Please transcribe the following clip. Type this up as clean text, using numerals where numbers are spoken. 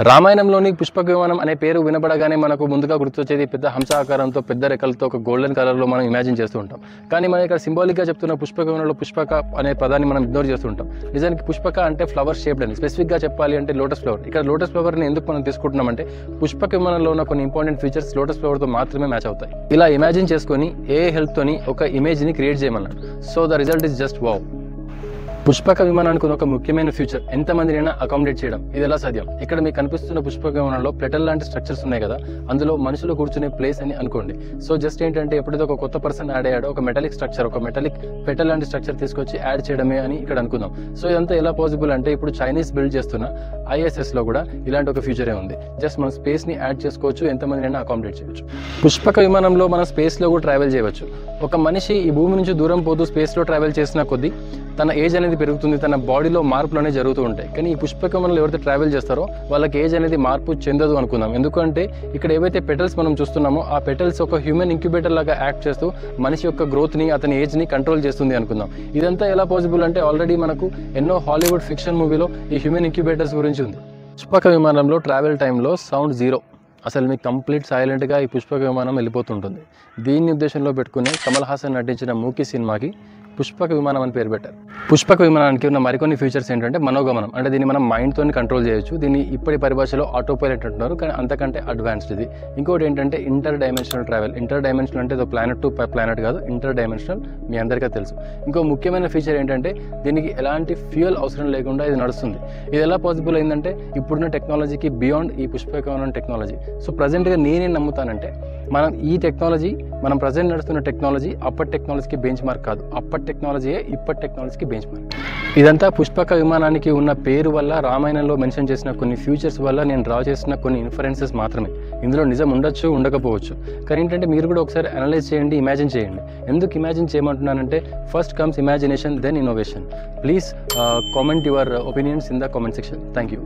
రామాయణంలోని పుష్పక విమానం అనే పేరు వినపడగానే మనకు ముందుగా గుర్తొచ్చేది పెద్ద హంస ఆకారంతో పెద్ద రెక్కలతో ఒక గోల్డెన్ కలర్లో మనం ఇమాజిన్ చేస్తూ ఉంటాం. కానీ మనం ఇక్కడ సింబాలిక్గా చెప్తున్న పుష్పక విమానంలో పుష్పక అనే పదాన్ని మనం ఇగ్నోర్ చేస్తూ ఉంటాం. నిజానికి పుష్పక అంటే ఫ్లవర్ షేప్డ్ అని, స్పెసిఫిక్గా చెప్పాలి అంటే లోటస్ ఫ్లవర్. ఇక్కడ లోటస్ ఫ్లవర్ని ఎందుకు మనం తీసుకుంటున్నామంటే పుష్పక విమానంలో ఉన్న కొన్ని ఇంపార్టెంట్ ఫీచర్స్ లోటస్ ఫ్లవర్తో మాత్రమే మ్యాచ్ అవుతాయి. ఇలా ఇమాజిన్ చేసుకొని ఏ హెల్ప్తోని ఒక ఇమేజ్ని క్రియేట్ చేయమన్నాడు. So the result is just wow. Pushpaka విమానానికి ఒక ముఖ్యమైన ఫ్యూచర్ ఎంతమందినైనా అకామిడేట్ చేయడం. ఇది ఎలా సాధ్యం? ఇక్కడ మీకు కనిపిస్తున్న పుష్పక విమానంలో పెటల్ లాంటి స్ట్రక్చర్స్ ఉన్నాయి కదా, అందులో మనుషులు కూర్చునే ప్లేస్ అని అనుకోండి. సో జస్ట్ ఏంటంటే ఎప్పుడైతే ఒక కొత్త పర్సన్ యాడ్ అయ్యాడో ఒక మెటాలిక్ స్ట్రక్చర్, ఒక మెటాలిక్ పెటల్ లాంటి స్ట్రక్చర్ తీసుకొచ్చి యాడ్ చేయడమే అని ఇక్కడ అనుకుందాం. సో ఇదంతా ఎలా పాసిబుల్ అంటే ఇప్పుడు చైనీస్ బిల్డ్ చేస్తున్న ISS లో కూడా ఇలాంటి ఒక ఫ్యూచరే ఉంది. జస్ట్ మనం స్పేస్ ని యాడ్ చేసుకోవచ్చు, ఎంతమందినైనా అకామిడేట్ చేయవచ్చు. పుష్పక విమానంలో మనం స్పేస్ లో కూడా ట్రావెల్ చేయవచ్చు. ఒక మనిషి ఈ భూమి నుంచి దూరం పోతూ స్పేస్ లో ట్రావెల్ చేసిన కొద్దీ తన ఏజ్ అనేది పెరుగుతుంది, తన బాడీలో మార్పులు అనేవి జరుగుతూ ఉంటాయి. కానీ ఈ పుష్పక విమానంలో ఎవరైతే ట్రావెల్ చేస్తారో వాళ్ళకి ఏజ్ అనేది మార్పు చెందదు అనుకుందాం. ఎందుకంటే ఇక్కడ ఏవైతే పెటల్స్ మనం చూస్తున్నామో ఆ పెటల్స్ ఒక హ్యూమన్ ఇంక్యుబేటర్ లాగా యాక్ట్ చేస్తూ మనిషి యొక్క గ్రోత్ ని, అతని ఏజ్ ని కంట్రోల్ చేస్తుంది అనుకుందాం. ఇదంతా ఎలా పాసిబుల్ అంటే ఆల్రెడీ మనకు ఎన్నో హాలీవుడ్ ఫిక్షన్ మూవీలో ఈ హ్యూమన్ ఇంక్యుబేటర్స్ గురించి ఉంది. పుష్పక విమానంలో ట్రావెల్ టైంలో సౌండ్ 0. అసలు మీకు కంప్లీట్ సైలెంట్గా ఈ పుష్పక విమానం వెళ్ళిపోతుంటుంది. దీన్ని ఉద్దేశంలో పెట్టుకుని కమల్ హాసన్ నటించిన మూకీ సినిమాకి పుష్పక విమానం అని పేరు పెట్టారు. పుష్పక విమానానికి ఉన్న మరికొన్ని ఫీచర్స్ ఏంటంటే మనోగమనం, అంటే దీన్ని మనం మైండ్తో కంట్రోల్ చేయొచ్చు. దీన్ని ఇప్పటి పరిభాషలో ఆటో పైలట్ అంటున్నారు, కానీ అంతకంటే అడ్వాన్స్డ్ ఇది. ఇంకోటి ఏంటంటే inter dimensional travel. Inter dimensional అంటే ప్లానెట్ టు ప్లానెట్ కాదు, ఇంటర్ డైమెన్షనల్, మీ అందరికీ తెలుసు. ఇంకో ముఖ్యమైన ఫీచర్ ఏంటంటే దీనికి ఎలాంటి ఫ్యూయల్ అవసరం లేకుండా ఇది నడుస్తుంది. ఇది ఎలా పాసిబుల్ అయిందంటే ఇప్పుడున్న టెక్నాలజీకి బియాండ్ ఈ పుష్పక విమానం టెక్నాలజీ. సో ప్రజెంట్గా నేనేం నమ్ముతానంటే ఈ టెక్నాలజీ, మనం ప్రజెంట్ నడుస్తున్న టెక్నాలజీ అప్పటి టెక్నాలజీకి బెంచ్ మార్క్ కాదు, అప్పటి టెక్నాలజీయే ఇప్పటి టెక్నాలజీకి బెంచ్ మార్క్. ఇదంతా పుష్పక విమానానికి ఉన్న పేరు వల్ల, రామాయణంలో మెన్షన్ చేసిన కొన్ని ఫ్యూచర్స్ వల్ల నేను డ్రా చేసిన కొన్ని ఇన్ఫరెన్సెస్ మాత్రమే. ఇందులో నిజం ఉండొచ్చు, ఉండకపోవచ్చు. కానీ ఏంటంటే మీరు కూడా ఒకసారి అనలైజ్ చేయండి, ఇమాజిన్ చేయండి. ఎందుకు ఇమాజిన్ చేయమంటున్నానంటే first comes imagination, then innovation. Please comment your opinions in the comment section. Thank you.